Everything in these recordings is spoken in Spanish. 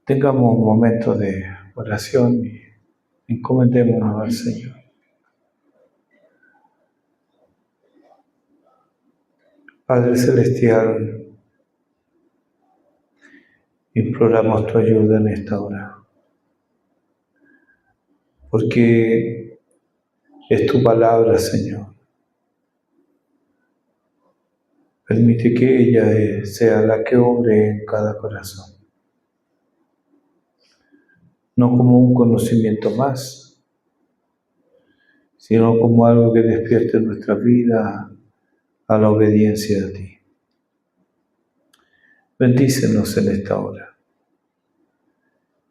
tengamos un momento de oración y encomendémonos al Señor. Padre Celestial, imploramos tu ayuda en esta hora, porque es tu palabra, Señor. Permite que ella sea la que obre en cada corazón, no como un conocimiento más, sino como algo que despierte nuestra vida a la obediencia a ti. Bendícenos en esta hora.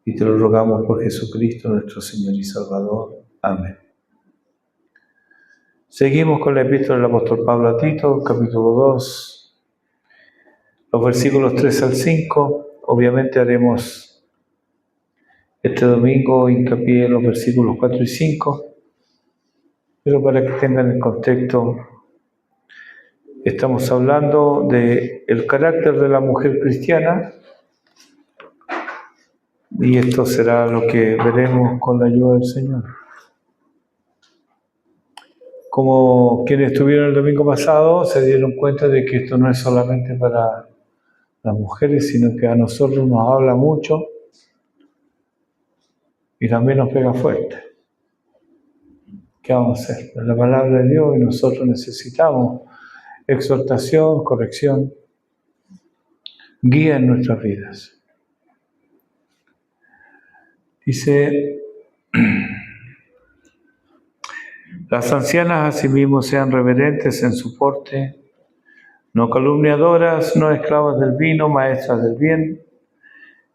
Y te lo rogamos por Jesucristo, nuestro Señor y Salvador. Amén. Seguimos con la epístola del apóstol Pablo a Tito, capítulo 2, los versículos 3 al 5. Obviamente haremos este domingo hincapié en los versículos 4 y 5, pero para que tengan el contexto, estamos hablando del carácter de la mujer cristiana, y esto será lo que veremos con la ayuda del Señor. Como quienes estuvieron el domingo pasado se dieron cuenta de que esto no es solamente para las mujeres, sino que a nosotros nos habla mucho y también nos pega fuerte. ¿Qué vamos a hacer? Es la palabra de Dios y nosotros necesitamos exhortación, corrección, guía en nuestras vidas. Dice: las ancianas asimismo sean reverentes en su porte, no calumniadoras, no esclavas del vino, maestras del bien,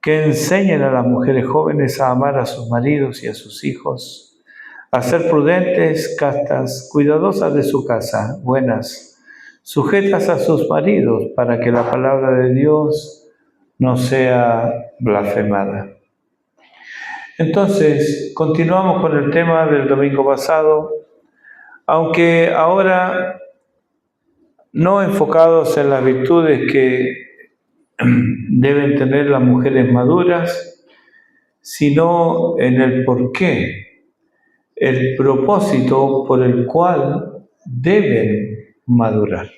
que enseñen a las mujeres jóvenes a amar a sus maridos y a sus hijos, a ser prudentes, castas, cuidadosas de su casa, buenas, sujetas a sus maridos, para que la palabra de Dios no sea blasfemada. Entonces, continuamos con el tema del domingo pasado, aunque ahora no enfocados en las virtudes que deben tener las mujeres maduras, sino en el porqué, el propósito por el cual deben madurar.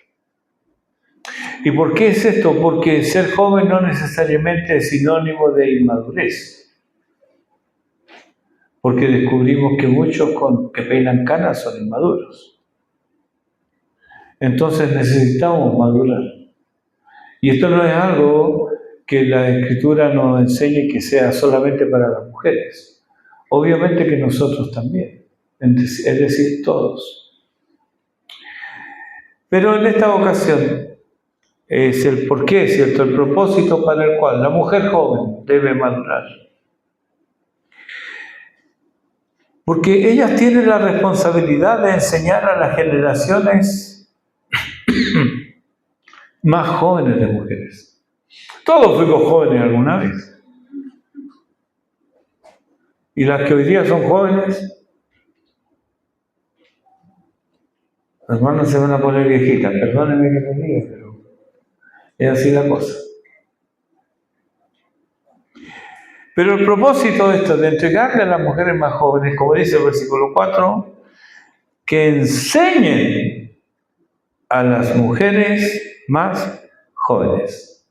¿Y por qué es esto? Porque ser joven no necesariamente es sinónimo de inmadurez. Porque descubrimos que muchos que peinan canas son inmaduros. Entonces necesitamos madurar. Y esto no es algo que la Escritura nos enseñe que sea solamente para las mujeres. Obviamente que nosotros también, es decir, todos. Pero en esta ocasión es el porqué, ¿cierto? El propósito para el cual la mujer joven debe madurar. Porque ellas tienen la responsabilidad de enseñar a las generaciones más jóvenes de mujeres. Todos fuimos jóvenes alguna vez. Y las que hoy día son jóvenes, las hermanas se van a poner viejitas. Perdónenme que les diga, pero es así la cosa. Pero el propósito de esto, de entregarle a las mujeres más jóvenes, como dice el versículo 4, que enseñen a las mujeres más jóvenes.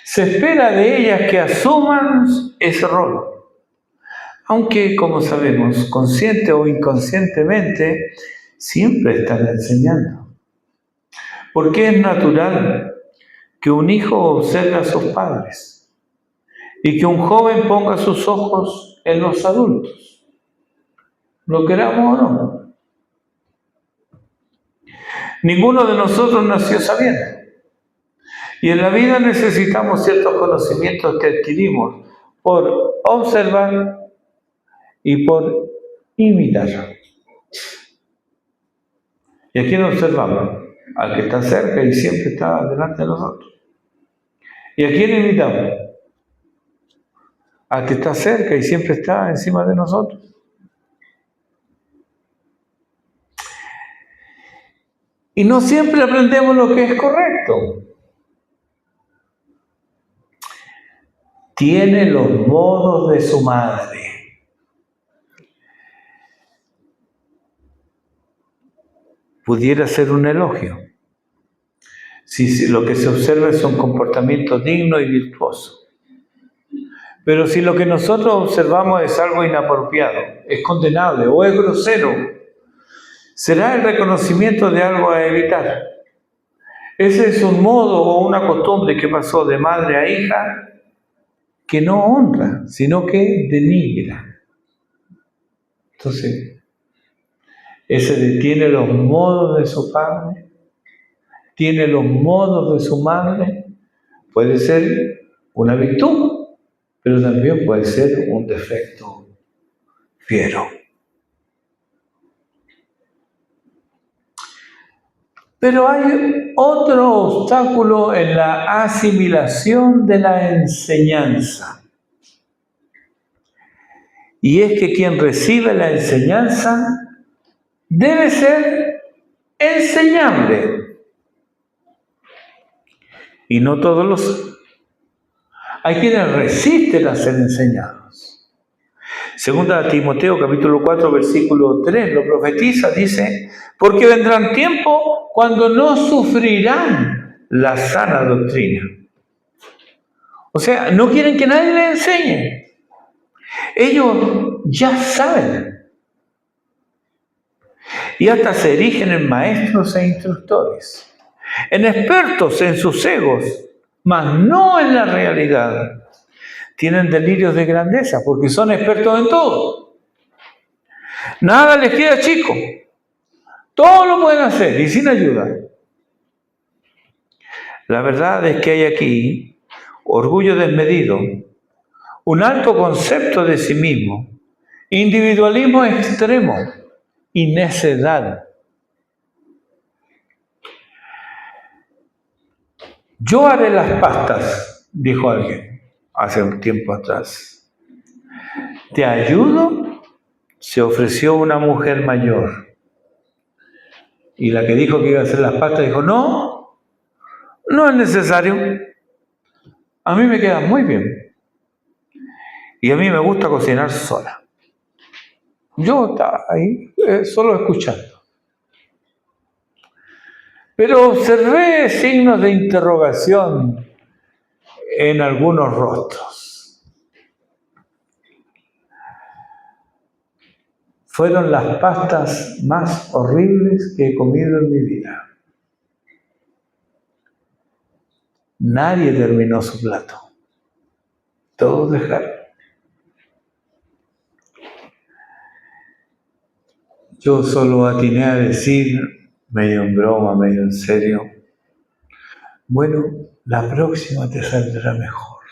Se espera de ellas que asuman ese rol. Aunque, como sabemos, consciente o inconscientemente, siempre están enseñando. Porque es natural que un hijo observe a sus padres y que un joven ponga sus ojos en los adultos, lo queramos o no. Ninguno de nosotros nació sabiendo. Y en la vida necesitamos ciertos conocimientos que adquirimos por observar y por imitar. ¿Y a quién observamos? Al que está cerca y siempre está delante de nosotros. ¿Y a quién imitamos? Al que está cerca y siempre está encima de nosotros. Y no siempre aprendemos lo que es correcto. tiene los modos de su madre. Pudiera ser un elogio, si lo que se observa son comportamientos dignos y virtuosos. Pero si lo que nosotros observamos es algo inapropiado, es condenable o es grosero, será el reconocimiento de algo a evitar. Ese es un modo o una costumbre que pasó de madre a hija que no honra, sino que denigra. Entonces, ese tiene los modos de su padre, tiene los modos de su madre, puede ser una virtud, pero también puede ser un defecto fiero. Pero hay otro obstáculo en la asimilación de la enseñanza. Y es que quien recibe la enseñanza debe ser enseñable. Y no todos los... Hay quienes resisten a ser enseñados. Segunda de Timoteo, capítulo 4, versículo 3, lo profetiza, dice, porque vendrán tiempos cuando no sufrirán la sana doctrina. O sea, no quieren que nadie les enseñe. Ellos ya saben. Y hasta se erigen en maestros e instructores, en expertos en sus egos, mas no en la realidad. Tienen delirios de grandeza porque son expertos en todo. Nada les queda chico. Todo lo pueden hacer y sin ayuda. La verdad es que hay aquí orgullo desmedido, un alto concepto de sí mismo, individualismo extremo y necedad. Yo haré las pastas, dijo alguien hace un tiempo atrás. ¿Te ayudo? Se ofreció una mujer mayor. Y la que dijo que iba a hacer las pastas dijo, no, no es necesario. A mí me queda muy bien. Y a mí me gusta cocinar sola. Yo estaba ahí solo escuchando. Pero observé signos de interrogación en algunos rostros. Fueron las pastas más horribles que he comido en mi vida. Nadie terminó su plato. Todos dejaron. Yo solo atiné a decir, medio en broma, medio en serio, bueno, la próxima te saldrá mejor.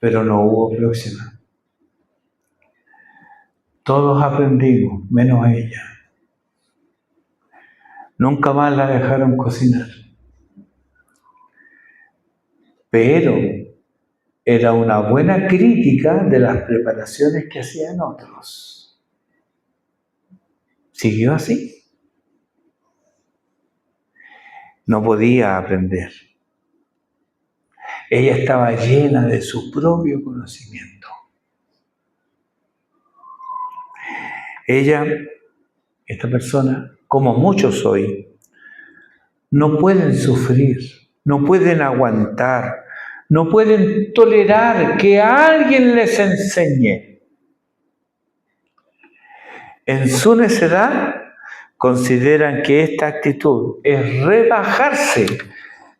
Pero no hubo próxima. Todos aprendimos, menos ella. Nunca más la dejaron cocinar. Pero era una buena crítica de las preparaciones que hacían otros. Siguió así. No podía aprender. Ella estaba llena de su propio conocimiento. Ella, esta persona, como muchos hoy, no pueden sufrir, no pueden aguantar, no pueden tolerar que alguien les enseñe. En su necedad consideran que esta actitud es rebajarse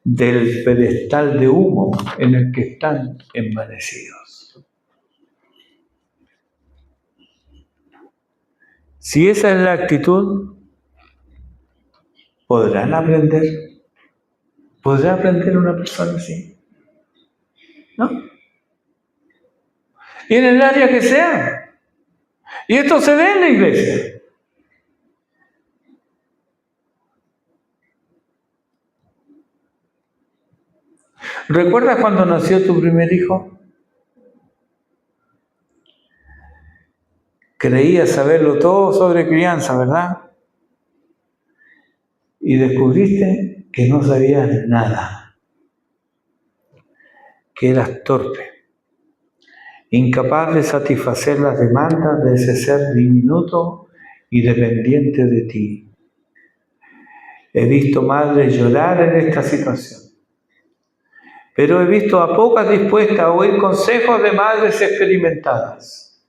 del pedestal de humo en el que están envanecidos. Si esa es la actitud, ¿podrán aprender? ¿Podrá aprender una persona así? ¿No? Y en el área que sea. Y esto se ve en la iglesia. ¿Recuerdas cuando nació tu primer hijo? Creías saberlo todo sobre crianza, ¿verdad? Y descubriste que no sabías nada. que eras torpe, incapaz de satisfacer las demandas de ese ser diminuto y dependiente de ti. He visto madres llorar en esta situación, pero he visto a pocas dispuestas a oír consejos de madres experimentadas.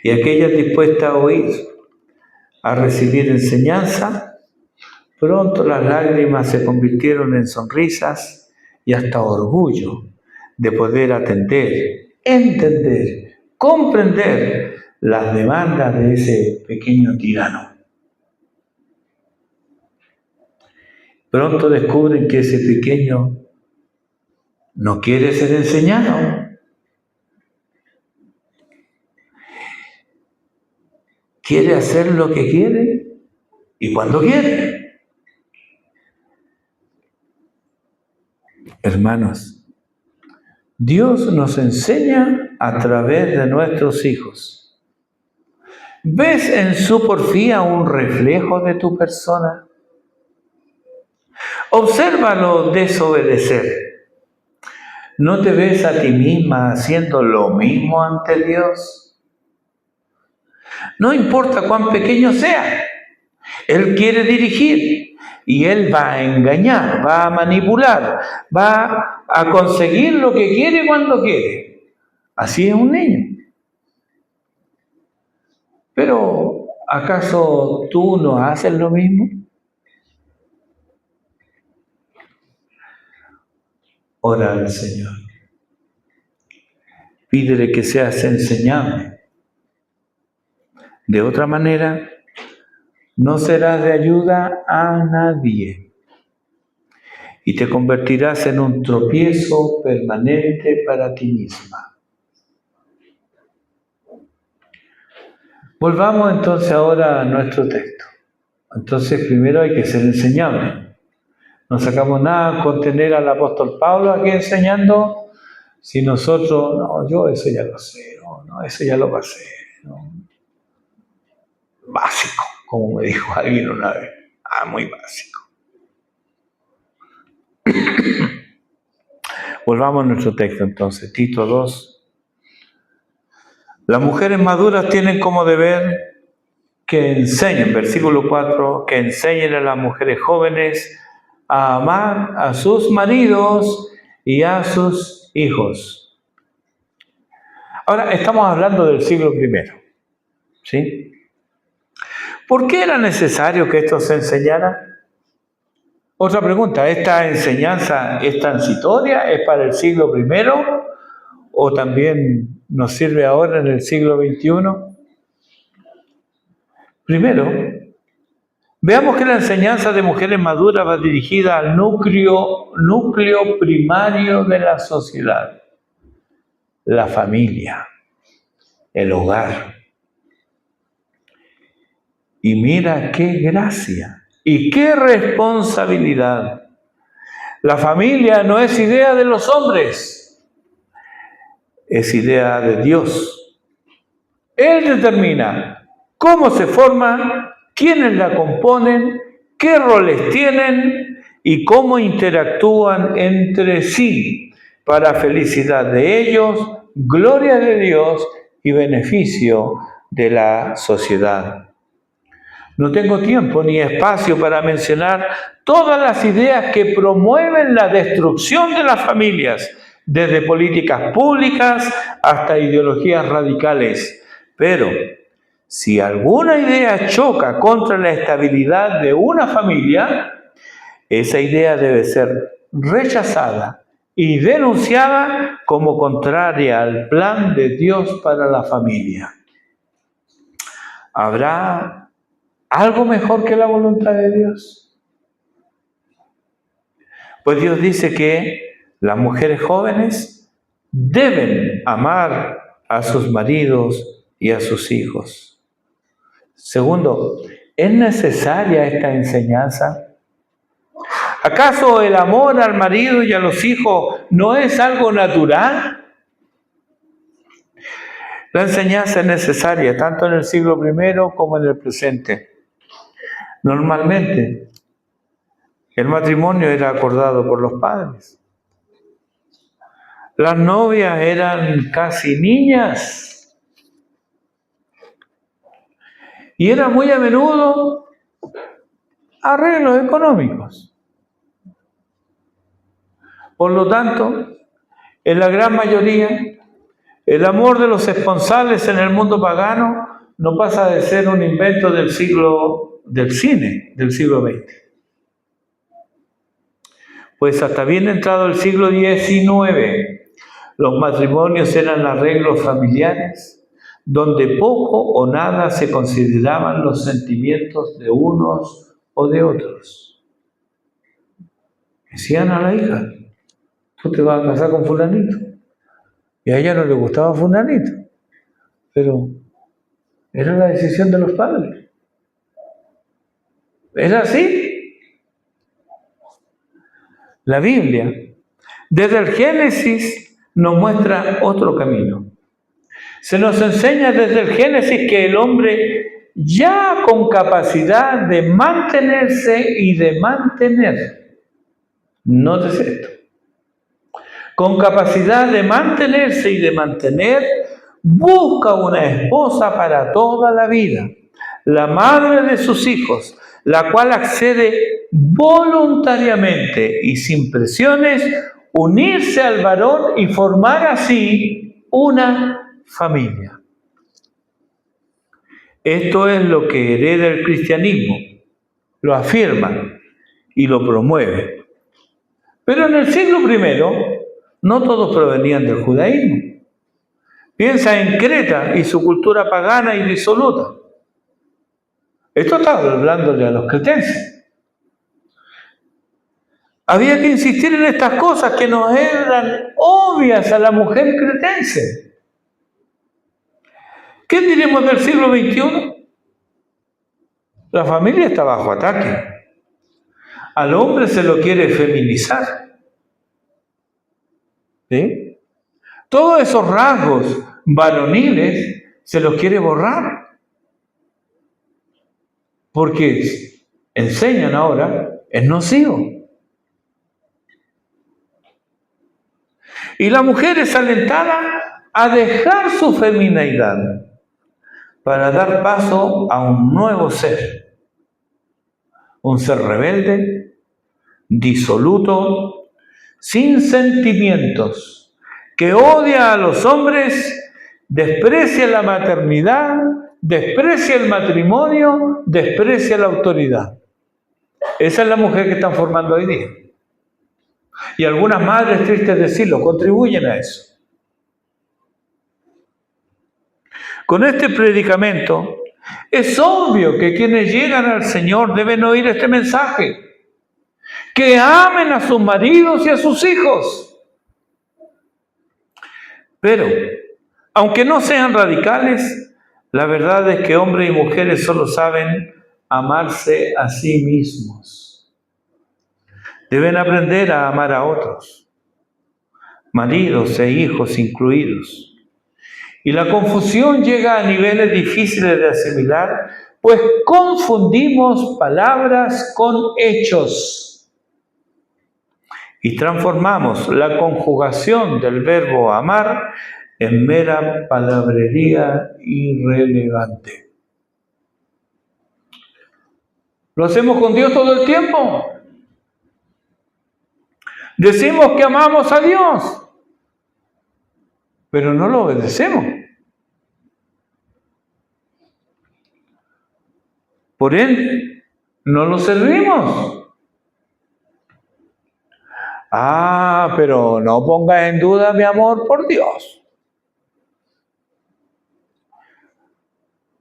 Y aquellas dispuestas a oír, a recibir enseñanza, pronto las lágrimas se convirtieron en sonrisas y hasta orgullo de poder atender, entender, comprender las demandas de ese pequeño tirano. Pronto descubren que ese pequeño no quiere ser enseñado. Quiere hacer lo que quiere y cuando quiere. Hermanos, Dios nos enseña a través de nuestros hijos. ¿Ves en su porfía un reflejo de tu persona? Obsérvalo desobedecer. ¿No te ves a ti misma haciendo lo mismo ante Dios? No importa cuán pequeño sea, Él quiere dirigir y Él va a engañar, va a manipular, va a conseguir lo que quiere cuando quiere. Así es un niño. Pero, ¿acaso tú no haces lo mismo? Ora al Señor. Pídele que seas enseñable. De otra manera, no serás de ayuda a nadie y te convertirás en un tropiezo permanente para ti misma. Volvamos entonces ahora a nuestro texto. Entonces, primero hay que ser enseñable. No sacamos nada con tener al apóstol Pablo aquí enseñando si nosotros, no, yo eso ya lo sé, no, eso ya lo pasé, no. Básico, como me dijo alguien una vez. Muy básico. Volvamos a nuestro texto entonces, Tito 2. Las mujeres maduras tienen como deber que enseñen, versículo 4, que enseñen a las mujeres jóvenes a amar a sus maridos y a sus hijos. Ahora, estamos hablando del siglo I, ¿sí? ¿Por qué era necesario que esto se enseñara? Otra pregunta, ¿esta enseñanza es transitoria? ¿Es para el siglo I? ¿O también nos sirve ahora en el siglo XXI? Primero, veamos que la enseñanza de mujeres maduras va dirigida al núcleo primario de la sociedad, la familia, el hogar. Y mira qué gracia y qué responsabilidad. La familia no es idea de los hombres, es idea de Dios. Él determina cómo se forma, quiénes la componen, qué roles tienen y cómo interactúan entre sí para felicidad de ellos, gloria de Dios y beneficio de la sociedad. No tengo tiempo ni espacio para mencionar todas las ideas que promueven la destrucción de las familias, desde políticas públicas hasta ideologías radicales. Pero si alguna idea choca contra la estabilidad de una familia, esa idea debe ser rechazada y denunciada como contraria al plan de Dios para la familia. ¿Habrá algo mejor que la voluntad de Dios? Pues Dios dice que las mujeres jóvenes deben amar a sus maridos y a sus hijos. Segundo, ¿es necesaria esta enseñanza? ¿Acaso el amor al marido y a los hijos no es algo natural? La enseñanza es necesaria tanto en el siglo I como en el presente. Normalmente, el matrimonio era acordado por los padres. Las novias eran casi niñas y era muy a menudo arreglos económicos. Por lo tanto, en la gran mayoría, el amor de los esponsales en el mundo pagano no pasa de ser un invento del cine del siglo XX. Pues hasta bien entrado el siglo XIX, los matrimonios eran arreglos familiares donde poco o nada se consideraban los sentimientos de unos o de otros. Decían a la hija, tú te vas a casar con fulanito. Y a ella no le gustaba fulanito, pero era la decisión de los padres. ¿Era así? La Biblia, desde el Génesis, nos muestra otro camino. Se nos enseña desde el Génesis que el hombre, ya con capacidad de mantenerse y de mantener, nótese esto, con capacidad de mantenerse y de mantener, busca una esposa para toda la vida, la madre de sus hijos, la cual accede voluntariamente y sin presiones, unirse al varón y formar así una familia. Esto es lo que hereda el cristianismo, lo afirma y lo promueve. Pero en el siglo I, no todos provenían del judaísmo. Piensa en Creta y su cultura pagana y disoluta. Esto estaba hablándole a los cretenses. Había que insistir en estas cosas que nos eran obvias a la mujer cretense. ¿Qué diremos del siglo XXI? La familia está bajo ataque. Al hombre se lo quiere feminizar. ¿Sí? Todos esos rasgos varoniles se los quiere borrar. Porque enseñan ahora, es nocivo. Y la mujer es alentada a dejar su femineidad para dar paso a un nuevo ser. Un ser rebelde, disoluto, sin sentimientos, que odia a los hombres, desprecia la maternidad, desprecia el matrimonio, desprecia la autoridad. Esa es la mujer que están formando hoy día. Y algunas madres, tristes decirlo, contribuyen a eso. Con este predicamento, es obvio que quienes llegan al Señor deben oír este mensaje. Que amen a sus maridos y a sus hijos. Pero, aunque no sean radicales, la verdad es que hombres y mujeres solo saben amarse a sí mismos. Deben aprender a amar a otros, maridos e hijos incluidos. Y la confusión llega a niveles difíciles de asimilar, pues confundimos palabras con hechos. Y transformamos la conjugación del verbo amar en mera palabrería irrelevante. ¿Lo hacemos con Dios todo el tiempo? Decimos que amamos a Dios, pero no lo obedecemos. Por ende, no lo servimos. Pero no pongas en duda mi amor por Dios.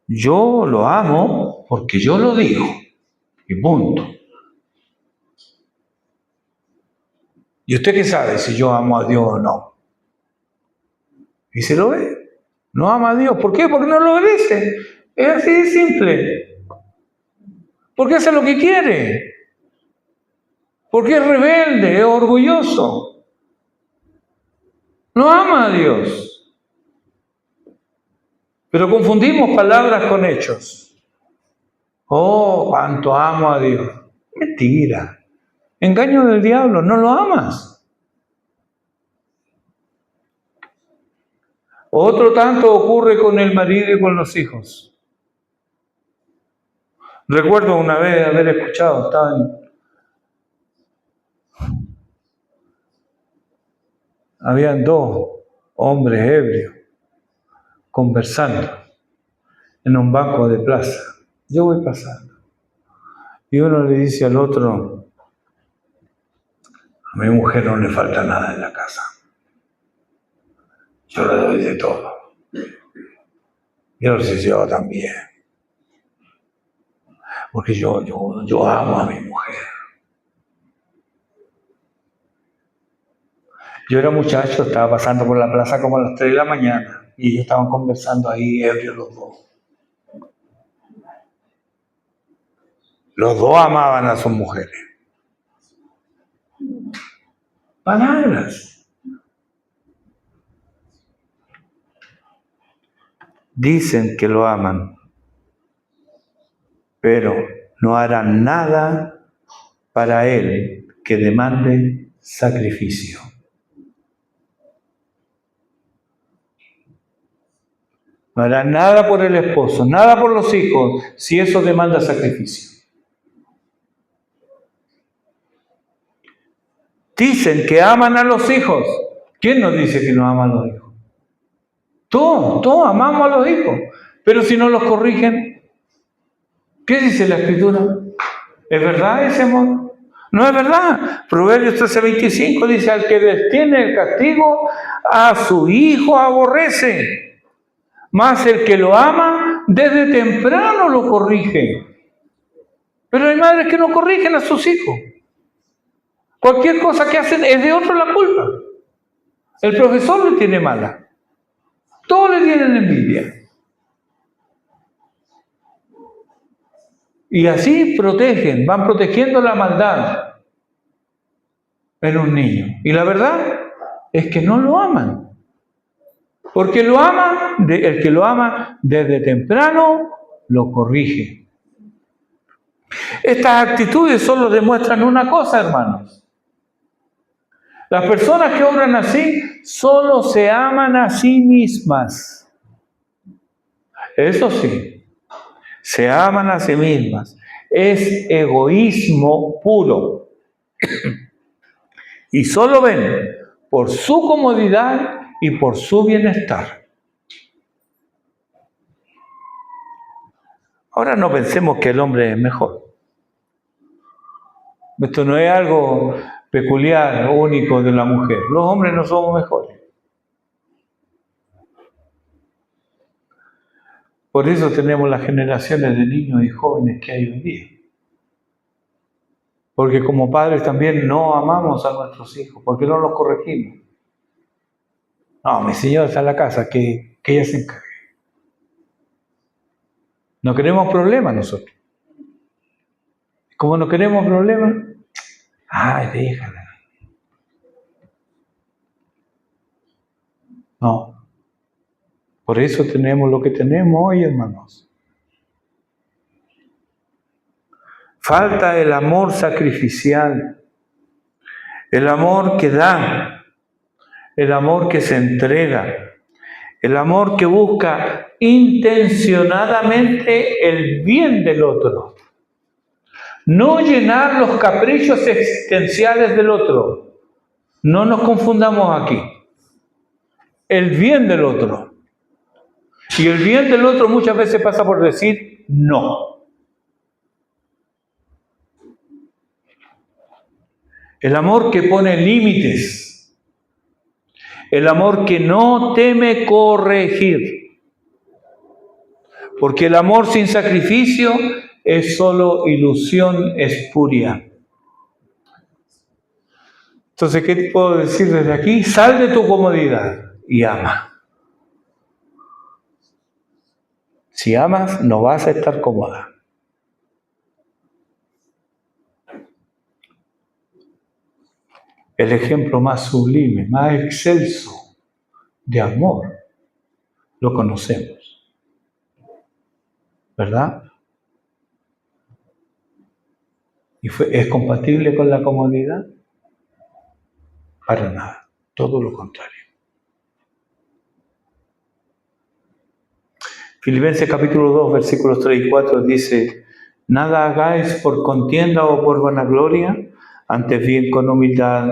Yo lo amo porque yo lo digo. Y punto. ¿Y usted qué sabe si yo amo a Dios o no? Y se lo ve. No ama a Dios. ¿Por qué? Porque no lo obedece. Es así de simple. Porque hace lo que quiere. Porque es rebelde, es orgulloso. No ama a Dios. Pero confundimos palabras con hechos. Oh, cuánto amo a Dios. Mentira. Engaño del diablo, no lo amas. Otro tanto ocurre con el marido y con los hijos. Recuerdo una vez haber escuchado, habían dos hombres ebrios conversando en un banco de plaza. Yo voy pasando. Y uno le dice al otro: a mi mujer no le falta nada en la casa. Yo le doy de todo. Yo no sé si yo también. Porque yo amo a mi mujer. Yo era muchacho, estaba pasando por la plaza como a las 3 de la mañana y ellos estaban conversando ahí, ebrios los dos. Los dos amaban a sus mujeres. Palabras. Dicen que lo aman, pero no harán nada para él que demande sacrificio. No harán nada por el esposo, nada por los hijos, si eso demanda sacrificio. Dicen que aman a los hijos. ¿Quién nos dice que no aman a los hijos? Todos amamos a los hijos. Pero si no los corrigen, ¿qué dice la Escritura? ¿Es verdad ese amor? No es verdad. Proverbios 13:25 dice: al que detiene el castigo, a su hijo aborrece. Mas el que lo ama, desde temprano lo corrige. Pero hay madres que no corrigen a sus hijos. Cualquier cosa que hacen es de otro la culpa. El profesor le tiene mala. Todos le tienen envidia. Y así protegen, van protegiendo la maldad en un niño. Y la verdad es que no lo aman. Porque el que lo ama desde temprano lo corrige. Estas actitudes solo demuestran una cosa, hermanos. Las personas que obran así solo se aman a sí mismas. Eso sí, se aman a sí mismas. Es egoísmo puro. Y solo ven por su comodidad y por su bienestar. Ahora no pensemos que el hombre es mejor. Esto no es algo peculiar, único de la mujer. Los hombres no somos mejores. Por eso tenemos las generaciones de niños y jóvenes que hay hoy día. Porque como padres también no amamos a nuestros hijos, porque no los corregimos. No, mi señora está en la casa, que ella se encargue. No queremos problemas nosotros. Como no queremos problemas, ay, déjala. No. Por eso tenemos lo que tenemos hoy, hermanos. Falta el amor sacrificial, el amor que da, el amor que se entrega, el amor que busca intencionadamente el bien del otro. No llenar los caprichos existenciales del otro. No nos confundamos aquí. El bien del otro. Y el bien del otro muchas veces pasa por decir no. El amor que pone límites. El amor que no teme corregir. Porque el amor sin sacrificio es solo ilusión espuria. Entonces, ¿qué te puedo decir desde aquí? Sal de tu comodidad y ama. Si amas, no vas a estar cómoda. El ejemplo más sublime, más excelso de amor, lo conocemos. ¿Verdad? ¿Y es compatible con la comodidad? Para nada, todo lo contrario. Filipenses capítulo 2, versículos 3 y 4 dice: nada hagáis por contienda o por vanagloria, antes bien con humildad,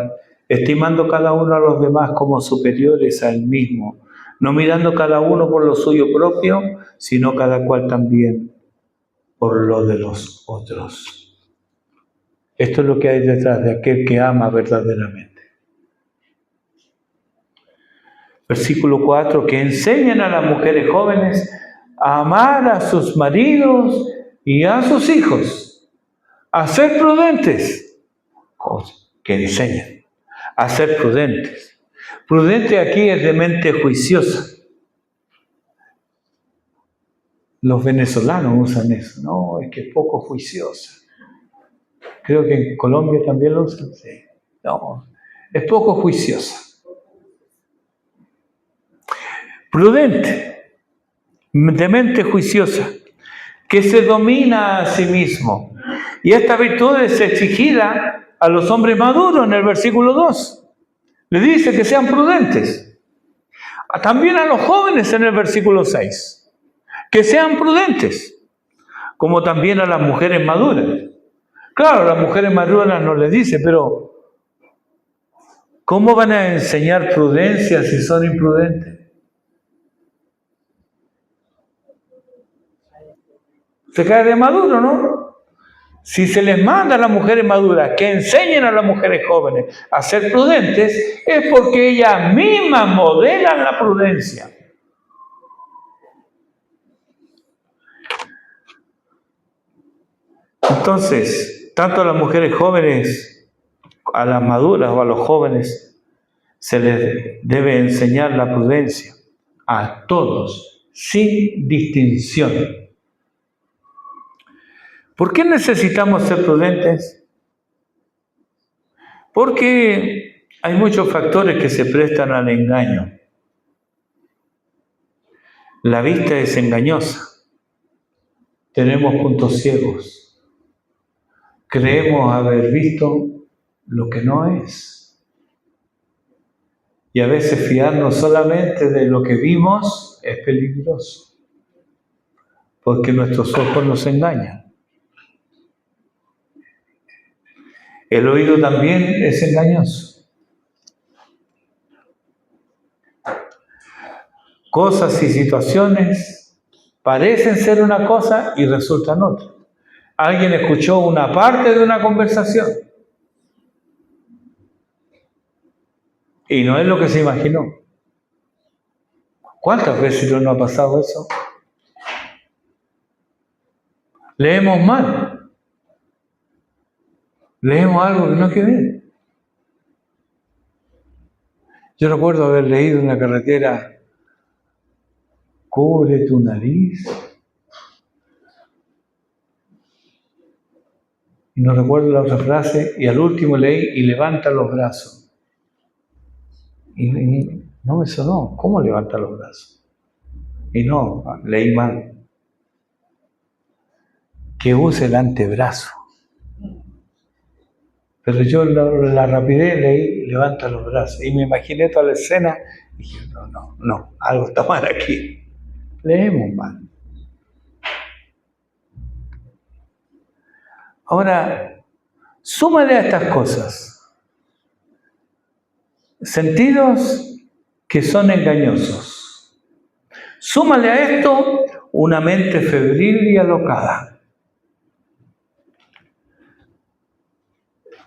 estimando cada uno a los demás como superiores a él mismo, no mirando cada uno por lo suyo propio, sino cada cual también por lo de los otros. Esto es lo que hay detrás de aquel que ama verdaderamente. Versículo 4, que enseñen a las mujeres jóvenes a amar a sus maridos y a sus hijos, a ser prudentes, que enseñen a ser prudentes. Prudente aquí es de mente juiciosa. Los venezolanos usan eso. No, es que es poco juiciosa. Creo que en Colombia también lo usan. Sí. No, es poco juiciosa. Prudente, de mente juiciosa, que se domina a sí mismo. Y esta virtud es exigida a los hombres maduros en el versículo 2. Le dice que sean prudentes. También a los jóvenes en el versículo 6. Que sean prudentes. Como también a las mujeres maduras. Claro, a las mujeres maduras no les dice, pero ¿cómo van a enseñar prudencia si son imprudentes? Se cae de maduro, ¿no? Si se les manda a las mujeres maduras que enseñen a las mujeres jóvenes a ser prudentes, es porque ellas mismas modelan la prudencia. Entonces, tanto a las mujeres jóvenes, a las maduras o a los jóvenes, se les debe enseñar la prudencia a todos, sin distinción. ¿Por qué necesitamos ser prudentes? Porque hay muchos factores que se prestan al engaño. La vista es engañosa. Tenemos puntos ciegos. Creemos haber visto lo que no es. Y a veces fiarnos solamente de lo que vimos es peligroso. Porque nuestros ojos nos engañan. El oído también es engañoso. Cosas y situaciones parecen ser una cosa y resultan otra. Alguien escuchó una parte de una conversación y no es lo que se imaginó. ¿Cuántas veces no nos ha pasado eso? Leemos mal. Leemos algo que no hay que ver. Yo recuerdo haber leído en la carretera: cubre tu nariz. Y no recuerdo la otra frase, y al último leí: y levanta los brazos. Y no me sonó. ¿Cómo levanta los brazos? Y no, leí mal. Que use el antebrazo. Pero yo la rapidez leí: levanta los brazos. Y me imaginé toda la escena y dije: no, algo está mal aquí. Leemos mal. Ahora, súmale a estas cosas sentidos que son engañosos. Súmale a esto una mente febril y alocada.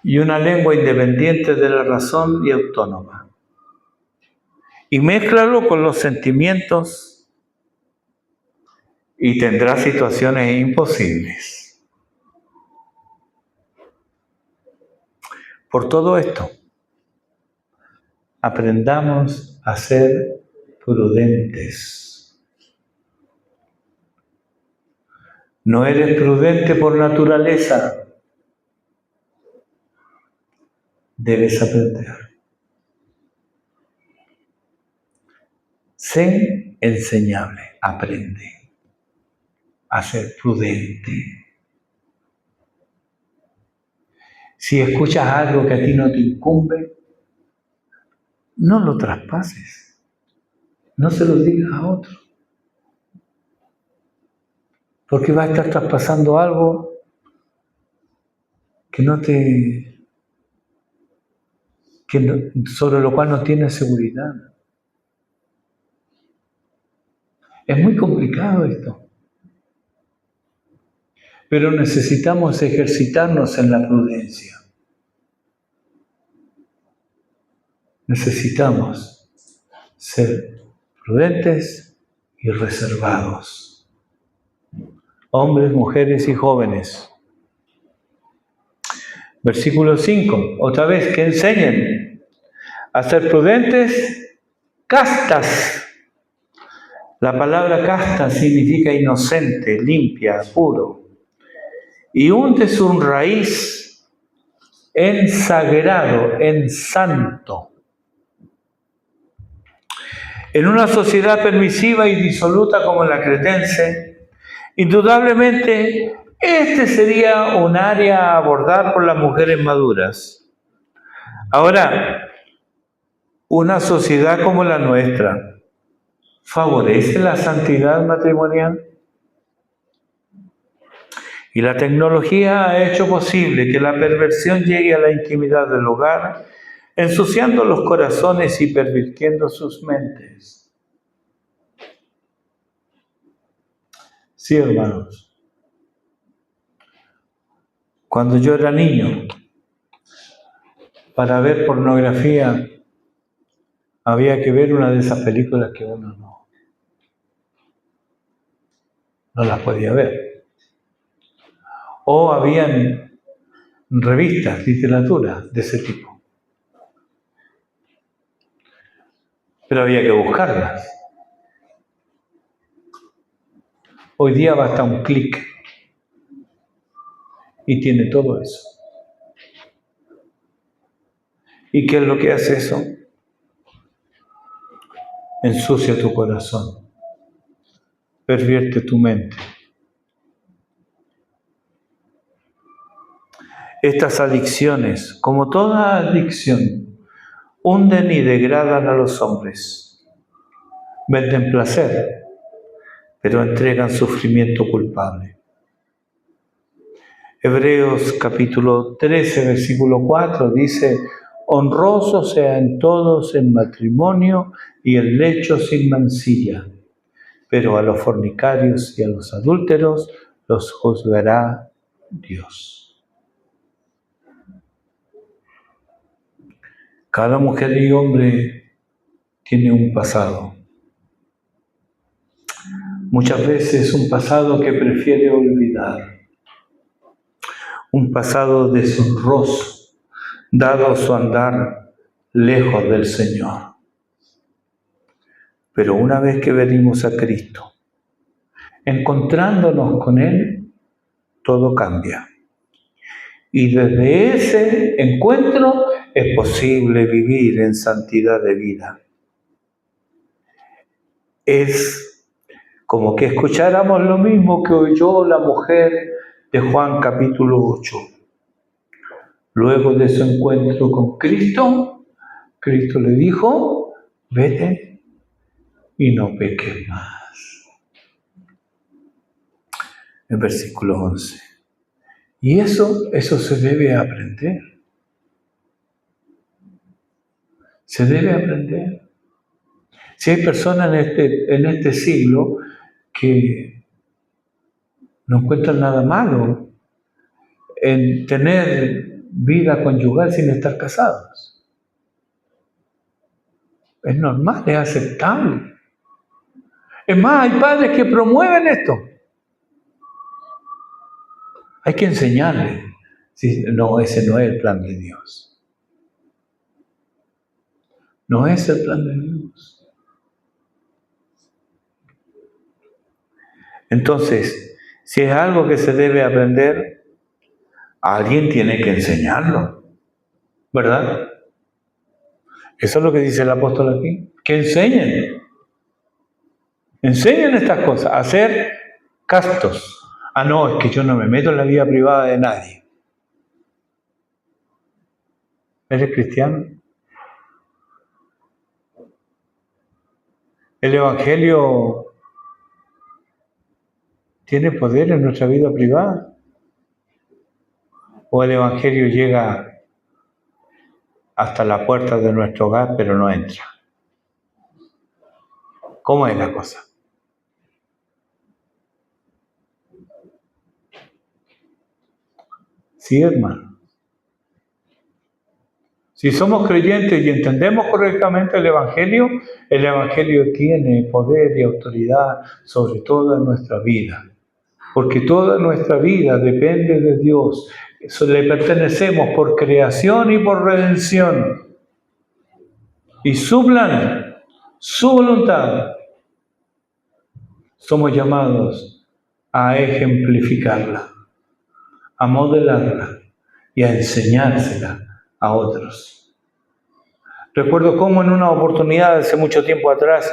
Y una lengua independiente de la razón y autónoma. Y mézclalo con los sentimientos y tendrás situaciones imposibles. Por todo esto, aprendamos a ser prudentes. No eres prudente por naturaleza. Debes aprender. Sé enseñable, aprende a ser prudente. Si escuchas algo que a ti no te incumbe, no lo traspases. No se lo digas a otro. porque va a estar traspasando algo que sobre lo cual no tienes seguridad. Es muy complicado esto, pero necesitamos ejercitarnos en la prudencia. Necesitamos ser prudentes y reservados. Hombres, mujeres y jóvenes. Versículo 5, otra vez, que enseñen a ser prudentes, castas. La palabra casta significa inocente, limpia, puro. Y hunde su raíz en sagrado, en santo. En una sociedad permisiva y disoluta como la cretense, indudablemente este sería un área a abordar por las mujeres maduras. Ahora, una sociedad como la nuestra, ¿favorece la santidad matrimonial? Y la tecnología ha hecho posible que la perversión llegue a la intimidad del hogar, ensuciando los corazones y pervirtiendo sus mentes. Sí, hermanos. Cuando yo era niño, para ver pornografía, había que ver una de esas películas que uno no las podía ver. O habían revistas, literatura de ese tipo. Pero había que buscarlas. Hoy día basta un clic y tiene todo eso. ¿Y qué es lo que hace eso? Ensucia tu corazón, pervierte tu mente. Estas adicciones, como toda adicción, hunden y degradan a los hombres. Venden placer, pero entregan sufrimiento culpable. Hebreos capítulo 13, versículo 4 dice: honrosos sean todos en matrimonio y en lecho sin mancilla, pero a los fornicarios y a los adúlteros los juzgará Dios. Cada mujer y hombre tiene un pasado. Muchas veces un pasado que prefiere olvidar. Un pasado deshonroso, dado su andar lejos del Señor. Pero una vez que venimos a Cristo, encontrándonos con Él, todo cambia. Y desde ese encuentro es posible vivir en santidad de vida. Es como que escucháramos lo mismo que oyó la mujer de Juan capítulo 8. Luego de su encuentro con Cristo, Cristo le dijo: vete y no peques más. En versículo 11. Y eso se debe aprender. Se debe aprender. Si hay personas en este siglo que no encuentran nada malo en tener vida conyugal sin estar casados. Es normal, es aceptable. Es más, hay padres que promueven esto. Hay que enseñarles. Sí, no, ese no es el plan de Dios. No es el plan de Dios. Entonces, si es algo que se debe aprender, alguien tiene que enseñarlo, ¿verdad? Eso es lo que dice el apóstol aquí, que enseñen. Enseñen estas cosas, a ser castos. Ah, no, es que yo no me meto en la vida privada de nadie. ¿Eres cristiano? El Evangelio ¿Tiene poder en nuestra vida privada? ¿O el Evangelio llega hasta la puerta de nuestro hogar pero no entra? ¿Cómo es la cosa? Sí, hermano. Si somos creyentes y entendemos correctamente el Evangelio tiene poder y autoridad sobre toda nuestra vida. Porque toda nuestra vida depende de Dios. Eso le pertenecemos por creación y por redención. Y su plan, su voluntad, somos llamados a ejemplificarla, a modelarla y a enseñársela a otros. Recuerdo cómo en una oportunidad hace mucho tiempo atrás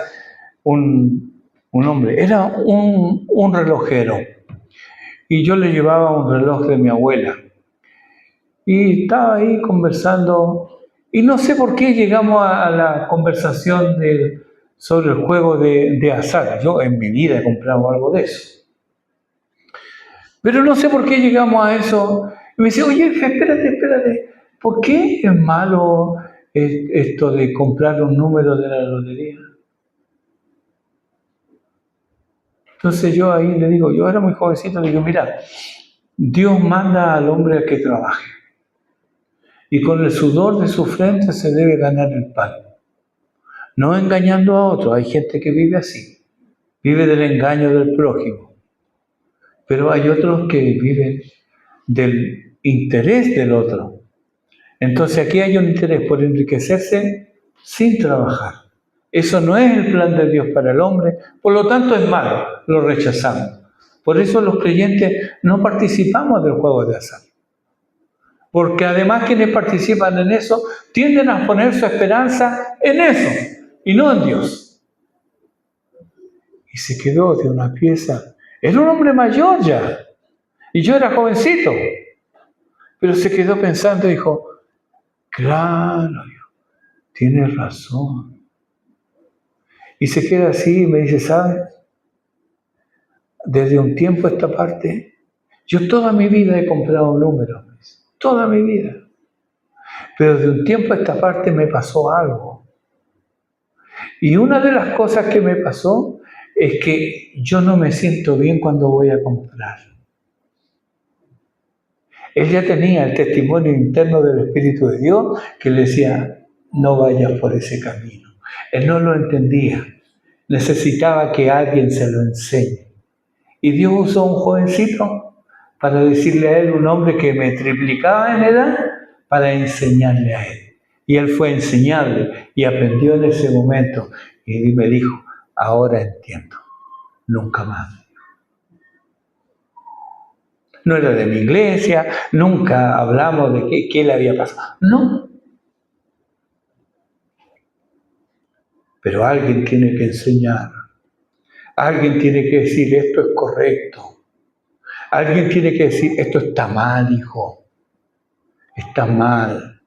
un hombre, era un relojero, y yo le llevaba un reloj de mi abuela y estaba ahí conversando y no sé por qué llegamos a la conversación sobre el juego de azar. Yo en mi vida he comprado algo de eso, pero no sé por qué llegamos a eso. Y me dice, oye, espérate, ¿por qué es malo esto de comprar un número de la lotería? Entonces yo ahí le digo, yo era muy jovencito, le digo, mira, Dios manda al hombre a que trabaje y con el sudor de su frente se debe ganar el pan, no engañando a otros. Hay gente que vive así, vive del engaño del prójimo, pero hay otros que viven del interés del otro. Entonces aquí hay un interés por enriquecerse sin trabajar. Eso no es el plan de Dios para el hombre, por lo tanto es malo, lo rechazamos. Por eso los creyentes no participamos del juego de azar. Porque además quienes participan en eso tienden a poner su esperanza en eso y no en Dios. Y se quedó de una pieza. Era un hombre mayor ya y yo era jovencito. Pero se quedó pensando y dijo, claro, tienes razón. Y se queda así y me dice, ¿sabes? Desde un tiempo a esta parte, yo toda mi vida he comprado números, toda mi vida. Pero de un tiempo a esta parte me pasó algo. Y una de las cosas que me pasó es que yo no me siento bien cuando voy a comprar. Él ya tenía el testimonio interno del Espíritu de Dios que le decía, no vayas por ese camino. Él no lo entendía. Necesitaba que alguien se lo enseñe. Y Dios usó a un jovencito para decirle a él, un hombre que me triplicaba en edad, para enseñarle a él. Y él fue enseñable y aprendió en ese momento. Y me dijo, ahora entiendo, nunca más. No era de mi iglesia, nunca hablamos de qué le había pasado. No. Pero alguien tiene que enseñar. Alguien tiene que decir, esto es correcto. Alguien tiene que decir, esto está mal, hijo. Está mal.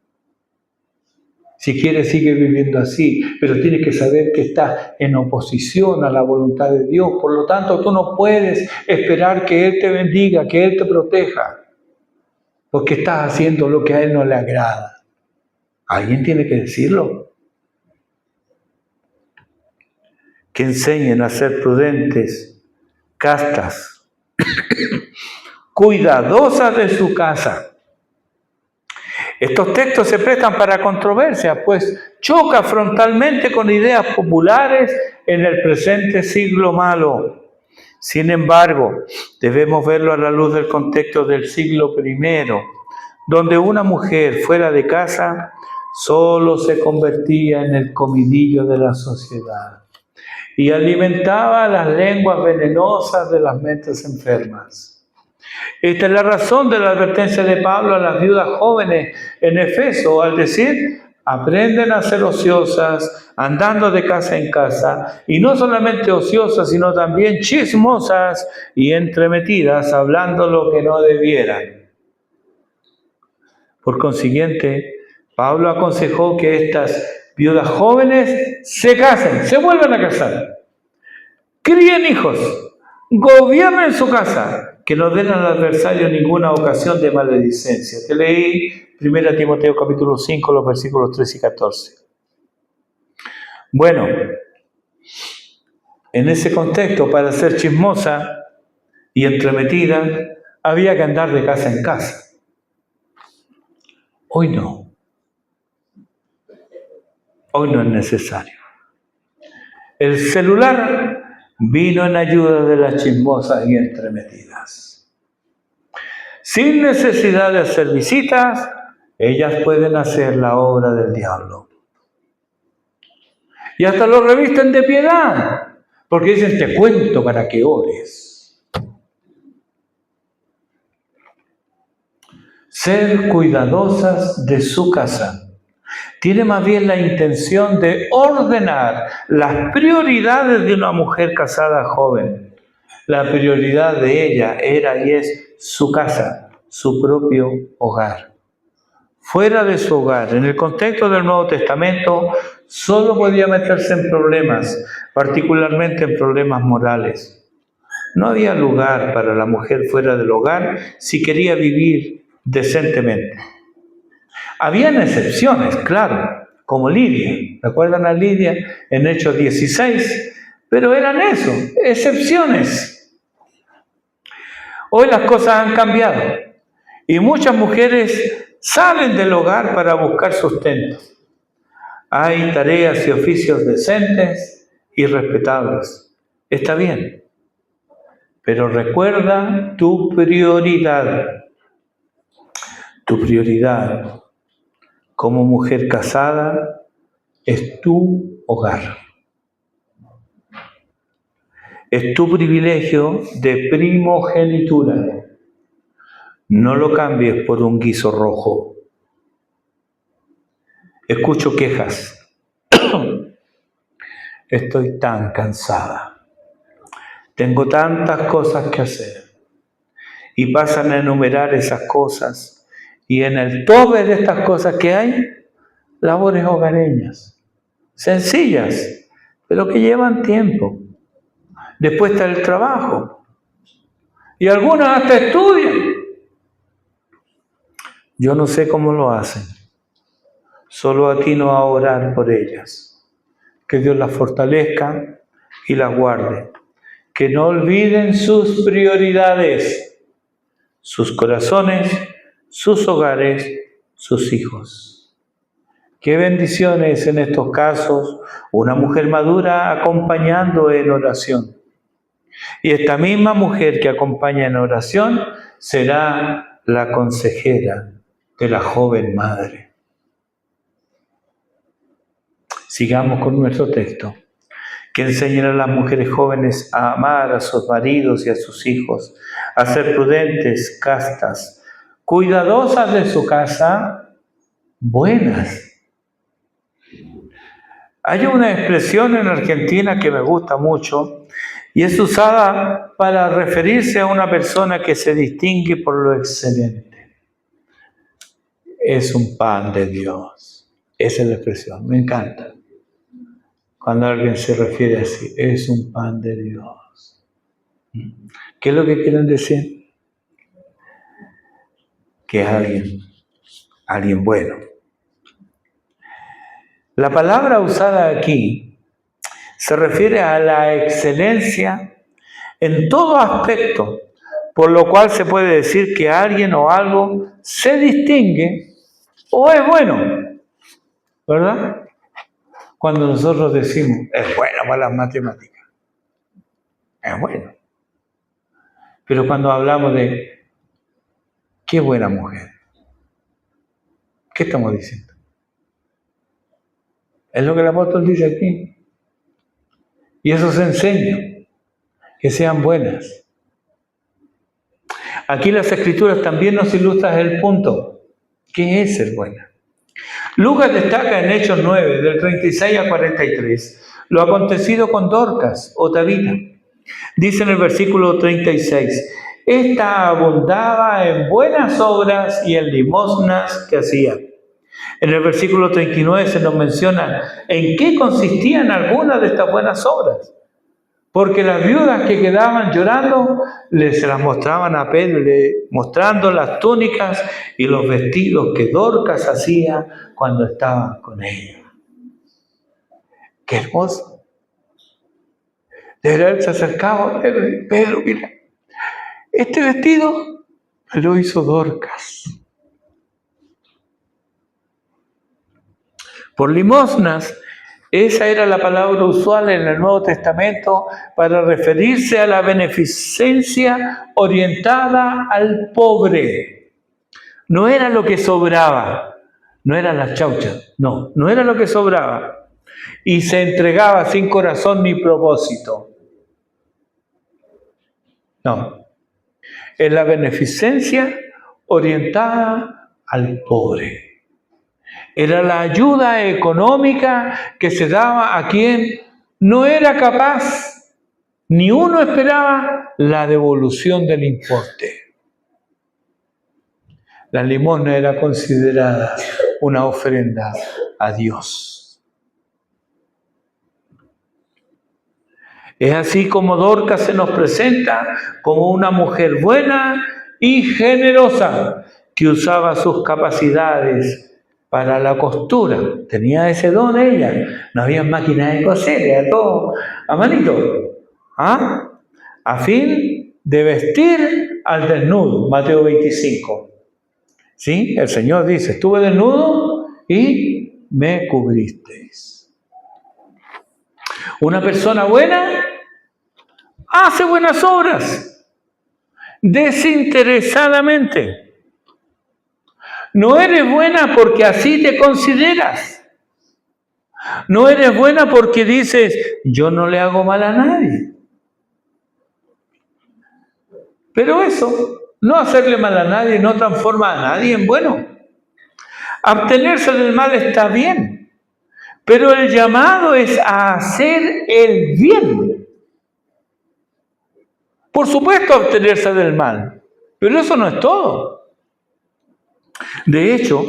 Si quieres, sigue viviendo así, pero tienes que saber que estás en oposición a la voluntad de Dios. Por lo tanto, tú no puedes esperar que Él te bendiga, que Él te proteja, porque estás haciendo lo que a Él no le agrada. Alguien tiene que decirlo. Que enseñen a ser prudentes, castas, cuidadosas de su casa. Estos textos se prestan para controversia, pues choca frontalmente con ideas populares en el presente siglo malo. Sin embargo, debemos verlo a la luz del contexto del siglo I, donde una mujer fuera de casa solo se convertía en el comidillo de la sociedad y alimentaba las lenguas venenosas de las mentes enfermas. Esta es la razón de la advertencia de Pablo a las viudas jóvenes en Efeso, al decir, aprenden a ser ociosas, andando de casa en casa, y no solamente ociosas, sino también chismosas y entremetidas, hablando lo que no debieran. Por consiguiente, Pablo aconsejó que estas viudas jóvenes se casen, se vuelvan a casar, críen hijos, Gobiernen su casa, que no den al adversario ninguna ocasión de maledicencia. Te leí 1 Timoteo capítulo 5, los versículos 13 y 14. Bueno, en ese contexto, para ser chismosa y entremetida, había que andar de casa en casa. Hoy no. Hoy no es necesario. El celular vino en ayuda de las chismosas y entremetidas. Sin necesidad de hacer visitas, ellas pueden hacer la obra del diablo. Y hasta lo revisten de piedad, porque dicen, te cuento para que ores. Ser cuidadosas de su casa. Tiene más bien la intención de ordenar las prioridades de una mujer casada joven. La prioridad de ella era y es su casa, su propio hogar. Fuera de su hogar, en el contexto del Nuevo Testamento, solo podía meterse en problemas, particularmente en problemas morales. No había lugar para la mujer fuera del hogar si quería vivir decentemente. Habían excepciones, claro, como Lidia. ¿Recuerdan a Lidia en Hechos 16? Pero eran eso, excepciones. Hoy las cosas han cambiado y muchas mujeres salen del hogar para buscar sustento. Hay tareas y oficios decentes y respetables. Está bien, pero recuerda tu prioridad. Tu prioridad como mujer casada es tu hogar. Es tu privilegio de primogenitura. No lo cambies por un guiso rojo. Escucho quejas. Estoy tan cansada. Tengo tantas cosas que hacer. Y pasan a enumerar esas cosas. Y en el tope de estas cosas que hay, labores hogareñas, sencillas, pero que llevan tiempo. Después está el trabajo. Y algunas hasta estudian. Yo no sé cómo lo hacen. Solo atino a orar por ellas. Que Dios las fortalezca y las guarde. Que no olviden sus prioridades, sus corazones, sus hogares, sus hijos. Qué bendiciones en estos casos, una mujer madura acompañando en oración. Y esta misma mujer que acompaña en oración será la consejera de la joven madre. Sigamos con nuestro texto, que enseña a las mujeres jóvenes a amar a sus maridos y a sus hijos, a ser prudentes, castas, cuidadosas de su casa, buenas. Hay una expresión en Argentina que me gusta mucho y es usada para referirse a una persona que se distingue por lo excelente. Es un pan de Dios. Esa es la expresión, me encanta. Cuando alguien se refiere así, es un pan de Dios. ¿Qué es lo que quieren decir? Que es alguien bueno. La palabra usada aquí se refiere a la excelencia en todo aspecto, por lo cual se puede decir que alguien o algo se distingue o es bueno, ¿verdad? Cuando nosotros decimos, es bueno para las matemáticas, es bueno. Pero cuando hablamos de, qué buena mujer, ¿qué estamos diciendo? Es lo que el apóstol dice aquí. Y eso se enseña, que sean buenas. Aquí las Escrituras también nos ilustran el punto. ¿Qué es ser buena? Lucas destaca en Hechos 9, del 36 al 43, lo acontecido con Dorcas o Tabita. Dice en el versículo 36, esta abundaba en buenas obras y en limosnas que hacía. En el versículo 39 se nos menciona en qué consistían algunas de estas buenas obras. Porque las viudas que quedaban llorando, se las mostraban a Pedro, mostrando las túnicas y los vestidos que Dorcas hacía cuando estaba con ella. ¡Qué hermoso! De verdad se acercaba a Pedro, Pedro, mira, este vestido lo hizo Dorcas. Por limosnas, esa era la palabra usual en el Nuevo Testamento para referirse a la beneficencia orientada al pobre. No era lo que sobraba, no eran las chauchas, no era lo que sobraba. Y se entregaba sin corazón ni propósito. No, es la beneficencia orientada al pobre. Era la ayuda económica que se daba a quien no era capaz, ni uno esperaba la devolución del importe. La limosna era considerada una ofrenda a Dios. Es así como Dorcas se nos presenta como una mujer buena y generosa que usaba sus capacidades para la costura. Tenía ese don ella. No había máquinas de coser, era todo a manito. A fin de vestir al desnudo. Mateo 25. ¿Sí? El Señor dice, estuve desnudo y me cubristeis. Una persona buena hace buenas obras desinteresadamente. No eres buena porque así te consideras. No eres buena porque dices, yo no le hago mal a nadie. Pero eso, no hacerle mal a nadie, no transforma a nadie en bueno. Abstenerse del mal está bien, pero el llamado es a hacer el bien. Por supuesto, abstenerse del mal, pero eso no es todo. De hecho,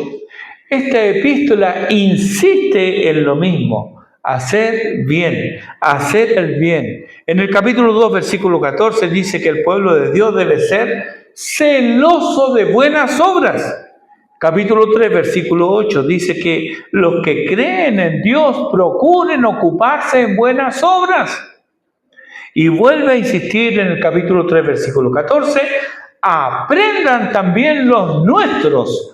esta epístola insiste en lo mismo, hacer bien, hacer el bien. En el capítulo 2, versículo 14, dice que el pueblo de Dios debe ser celoso de buenas obras. Capítulo 3, versículo 8, dice que los que creen en Dios procuren ocuparse en buenas obras. Y vuelve a insistir en el capítulo 3, versículo 14, aprendan también los nuestros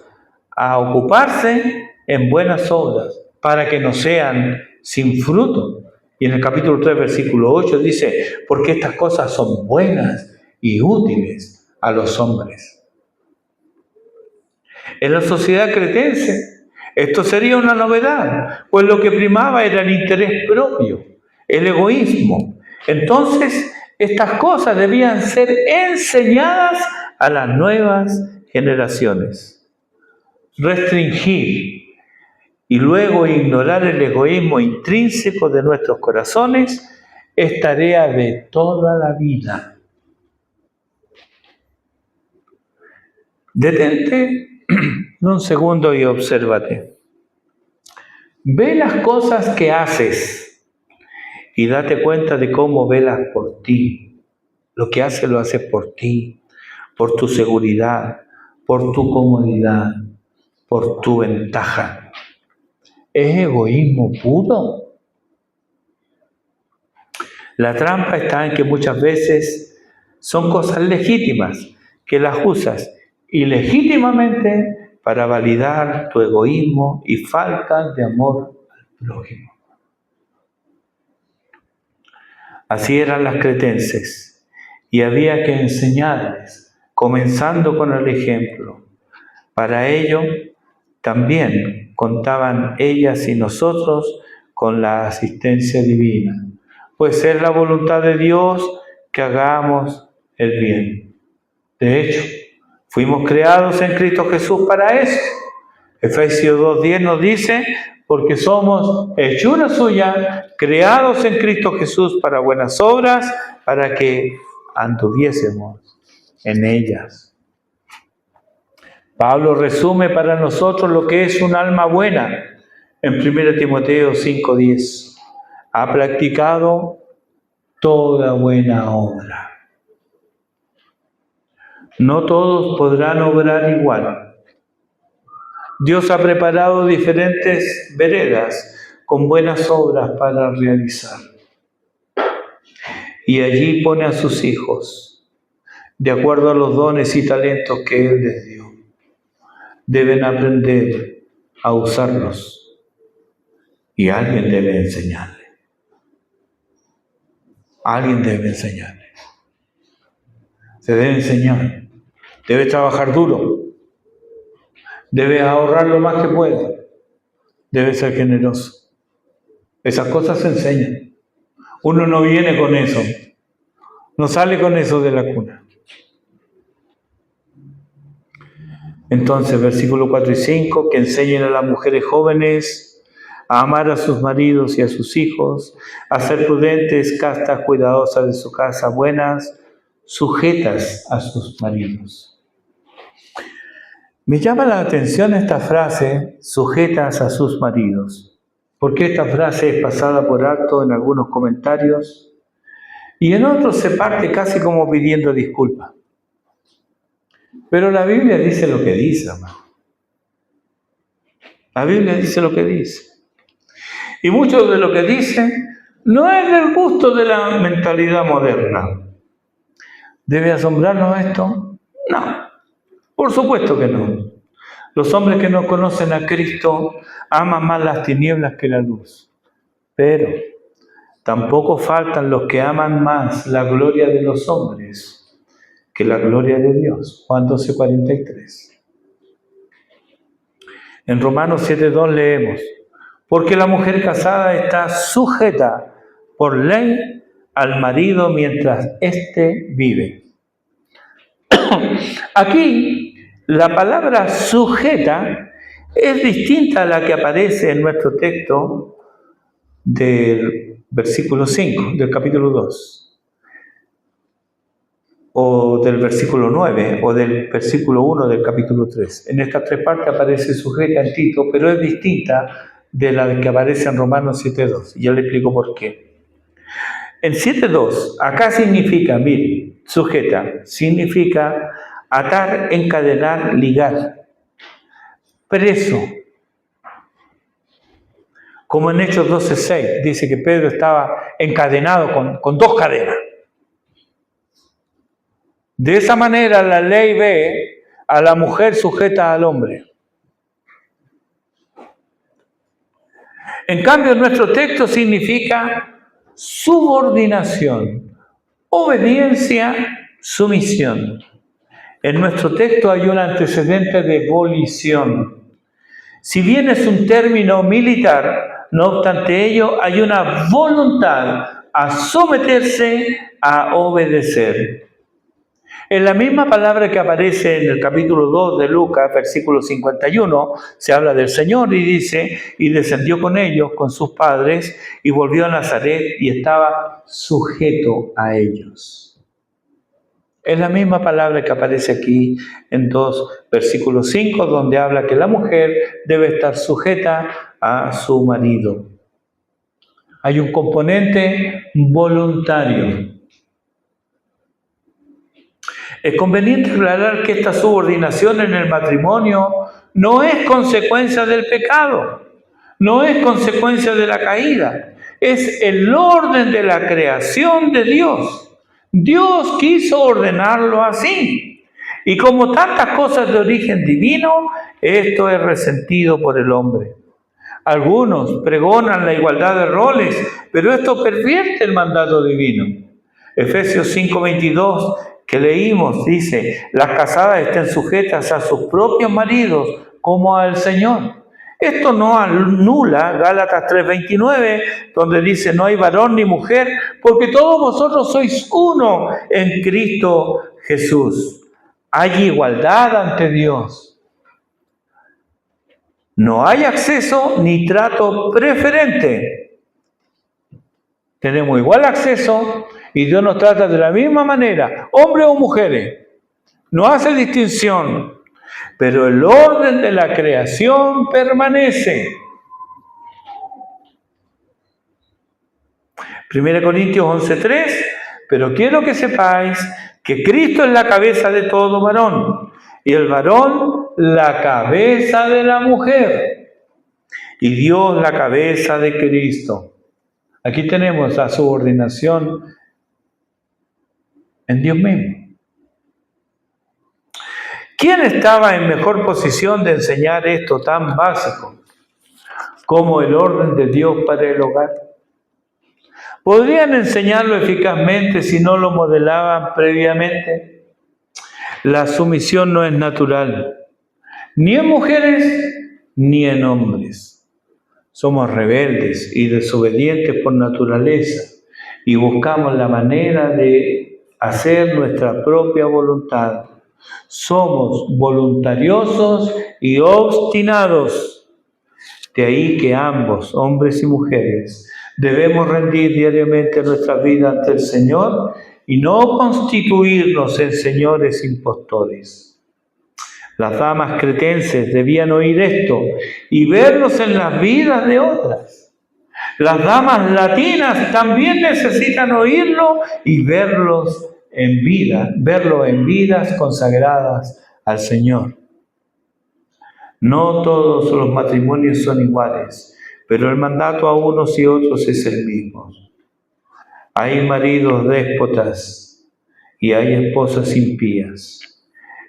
a ocuparse en buenas obras, para que no sean sin fruto. Y en el capítulo 3, versículo 8 dice, porque estas cosas son buenas y útiles a los hombres. En la sociedad cretense, esto sería una novedad, pues lo que primaba era el interés propio, el egoísmo. Entonces, estas cosas debían ser enseñadas a las nuevas generaciones. Restringir y luego ignorar el egoísmo intrínseco de nuestros corazones es tarea de toda la vida. Detente un segundo y obsérvate. Ve las cosas que haces y date cuenta de cómo velas por ti. Lo que haces lo haces por ti, por tu seguridad, por tu comodidad, por tu ventaja. ¿Es egoísmo puro? La trampa está en que muchas veces son cosas legítimas que las usas ilegítimamente para validar tu egoísmo y falta de amor al prójimo. Así eran las cretenses y había que enseñarles, comenzando con el ejemplo. Para ello, también contaban ellas y nosotros con la asistencia divina, pues es la voluntad de Dios que hagamos el bien. De hecho, fuimos creados en Cristo Jesús para eso. Efesios 2:10 nos dice, porque somos hechura suya, creados en Cristo Jesús para buenas obras, para que anduviésemos en ellas. Pablo resume para nosotros lo que es un alma buena en 1 Timoteo 5:10. Ha practicado toda buena obra. No todos podrán obrar igual. Dios ha preparado diferentes veredas con buenas obras para realizar. Y allí pone a sus hijos, de acuerdo a los dones y talentos que Él les dio. Deben aprender a usarlos y alguien debe enseñarle. Alguien debe enseñarle. Se debe enseñar. Debe trabajar duro. Debe ahorrar lo más que pueda. Debe ser generoso. Esas cosas se enseñan. Uno no viene con eso. No sale con eso de la cuna. Entonces, versículos 4 y 5, que enseñen a las mujeres jóvenes a amar a sus maridos y a sus hijos, a ser prudentes, castas, cuidadosas de su casa, buenas, sujetas a sus maridos. Me llama la atención esta frase, sujetas a sus maridos, porque esta frase es pasada por alto en algunos comentarios y en otros se parte casi como pidiendo disculpas. Pero la Biblia dice lo que dice, hermano. La Biblia dice lo que dice. Y mucho de lo que dice no es del gusto de la mentalidad moderna. ¿Debe asombrarnos esto? No, por supuesto que no. Los hombres que no conocen a Cristo aman más las tinieblas que la luz. Pero tampoco faltan los que aman más la gloria de los hombres que la gloria de Dios. Juan 12:43. En Romanos 7:2 leemos: porque la mujer casada está sujeta por ley al marido mientras éste vive. Aquí la palabra sujeta es distinta a la que aparece en nuestro texto del versículo 5, del capítulo 2. O del versículo 9, o del versículo 1 del capítulo 3. En estas tres partes aparece sujeta en Tito, pero es distinta de la que aparece en Romanos 7:2. Y ya le explico por qué. En 7:2, acá significa, mire, sujeta, significa atar, encadenar, ligar, preso. Como en Hechos 12:6, dice que Pedro estaba encadenado con dos cadenas. De esa manera la ley ve a la mujer sujeta al hombre. En cambio, nuestro texto significa subordinación, obediencia, sumisión. En nuestro texto hay un antecedente de volición. Si bien es un término militar, no obstante ello, hay una voluntad a someterse, a obedecer. En la misma palabra que aparece en el capítulo 2 de Lucas, versículo 51, se habla del Señor y dice, y descendió con ellos, con sus padres, y volvió a Nazaret y estaba sujeto a ellos. Es la misma palabra que aparece aquí en 2, versículo 5, donde habla que la mujer debe estar sujeta a su marido. Hay un componente voluntario. Es conveniente aclarar que esta subordinación en el matrimonio no es consecuencia del pecado, no es consecuencia de la caída, es el orden de la creación de Dios. Dios quiso ordenarlo así. Y como tantas cosas de origen divino, esto es resentido por el hombre. Algunos pregonan la igualdad de roles, pero esto pervierte el mandato divino. Efesios 5:22 que leímos dice, las casadas estén sujetas a sus propios maridos como al Señor. Esto no anula Gálatas 3:29, donde dice, no hay varón ni mujer, porque todos vosotros sois uno en Cristo Jesús. Hay igualdad ante Dios. No hay acceso ni trato preferente. Tenemos igual acceso y Dios nos trata de la misma manera, hombres o mujeres. No hace distinción, pero el orden de la creación permanece. 1 Corintios 11:3, pero quiero que sepáis que Cristo es la cabeza de todo varón, y el varón la cabeza de la mujer, y Dios la cabeza de Cristo. Aquí tenemos la subordinación en Dios mismo. ¿Quién estaba en mejor posición de enseñar esto tan básico como el orden de Dios para el hogar? ¿Podrían enseñarlo eficazmente si no lo modelaban previamente? La sumisión no es natural, ni en mujeres ni en hombres. Somos rebeldes y desobedientes por naturaleza y buscamos la manera de hacer nuestra propia voluntad. Somos voluntariosos y obstinados. De ahí que ambos, hombres y mujeres, debemos rendir diariamente nuestra vida ante el Señor y no constituirnos en señores impostores. Las damas cretenses debían oír esto y verlos en las vidas de otras. Las damas latinas también necesitan oírlo y verlo en vidas consagradas al Señor. No todos los matrimonios son iguales, pero el mandato a unos y otros es el mismo. Hay maridos déspotas y hay esposas impías.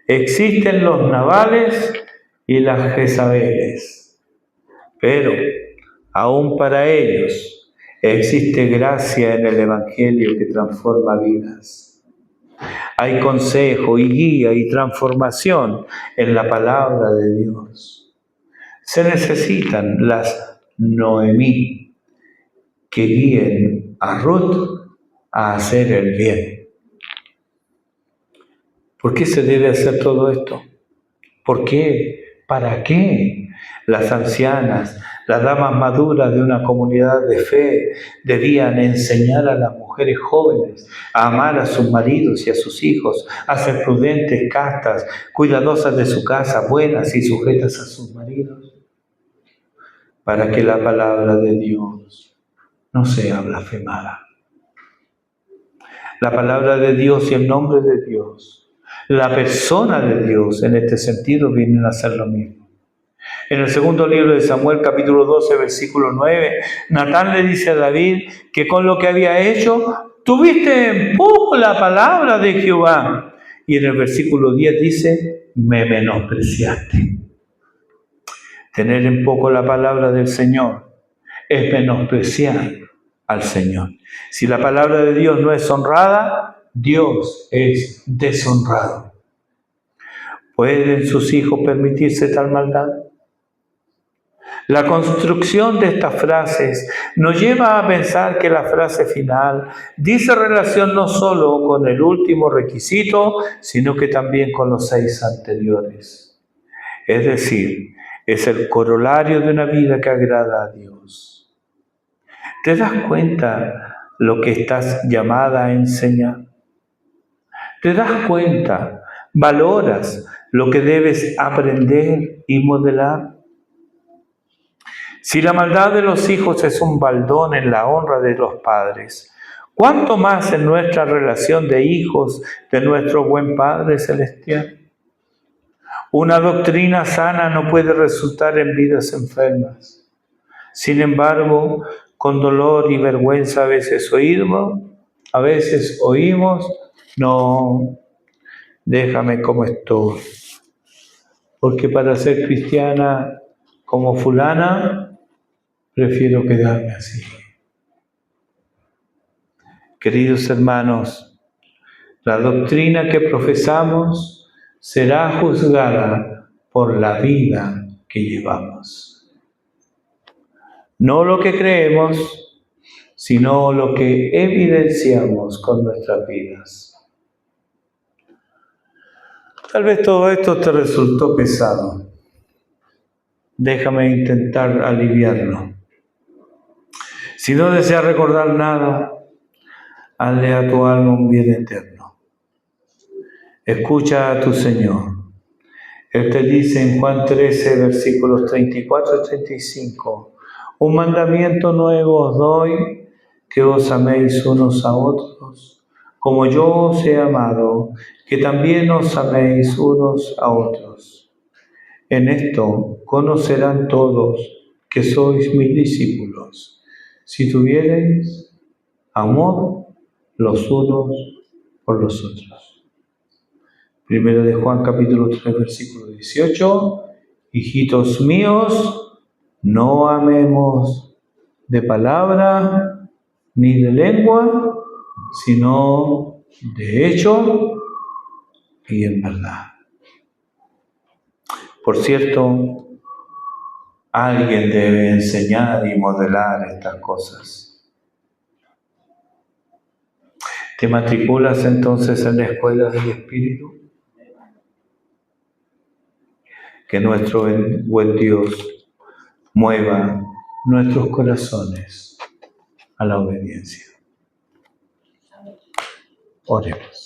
Existen los Nabales y las Jezabeles, pero aún para ellos existe gracia en el Evangelio que transforma vidas. Hay consejo y guía y transformación en la palabra de Dios. Se necesitan las Noemí que guíen a Ruth a hacer el bien. ¿Por qué se debe hacer todo esto? ¿Por qué? ¿Para qué? Las ancianas, las damas maduras de una comunidad de fe debían enseñar a las mujeres jóvenes a amar a sus maridos y a sus hijos, a ser prudentes, castas, cuidadosas de su casa, buenas y sujetas a sus maridos, para que la palabra de Dios no sea blasfemada. La palabra de Dios y el nombre de Dios, la persona de Dios en este sentido vienen a ser lo mismo. En el segundo libro de Samuel, capítulo 12, versículo 9, Natán le dice a David que con lo que había hecho, tuviste en poco la palabra de Jehová. Y en el versículo 10 dice, me menospreciaste. Tener en poco la palabra del Señor es menospreciar al Señor. Si la palabra de Dios no es honrada, Dios es deshonrado. ¿Pueden sus hijos permitirse tal maldad? La construcción de estas frases nos lleva a pensar que la frase final dice relación no solo con el último requisito, sino que también con los 6 anteriores. Es decir, es el corolario de una vida que agrada a Dios. ¿Te das cuenta lo que estás llamada a enseñar? ¿Te das cuenta? ¿Valoras lo que debes aprender y modelar? Si la maldad de los hijos es un baldón en la honra de los padres, ¿cuánto más en nuestra relación de hijos de nuestro buen Padre Celestial? Una doctrina sana no puede resultar en vidas enfermas. Sin embargo, con dolor y vergüenza a veces oímos, no, déjame como estoy, porque para ser cristiana como fulana, prefiero quedarme así. Queridos hermanos, la doctrina que profesamos será juzgada por la vida que llevamos. No lo que creemos, sino lo que evidenciamos con nuestras vidas. Tal vez todo esto te resultó pesado. Déjame intentar aliviarlo. Si no deseas recordar nada, hazle a tu alma un bien eterno. Escucha a tu Señor. Él te dice en Juan 13, versículos 34 y 35, un mandamiento nuevo os doy, que os améis unos a otros, como yo os he amado, que también os améis unos a otros. En esto conocerán todos que sois mis discípulos, si tuviereis amor los unos por los otros. Primero de Juan capítulo 3 versículo 18. Hijitos míos, no amemos de palabra ni de lengua, sino de hecho y en verdad. Por cierto, alguien debe enseñar y modelar estas cosas. ¿Te matriculas entonces en la escuela del Espíritu? Que nuestro buen Dios mueva nuestros corazones a la obediencia. Oremos.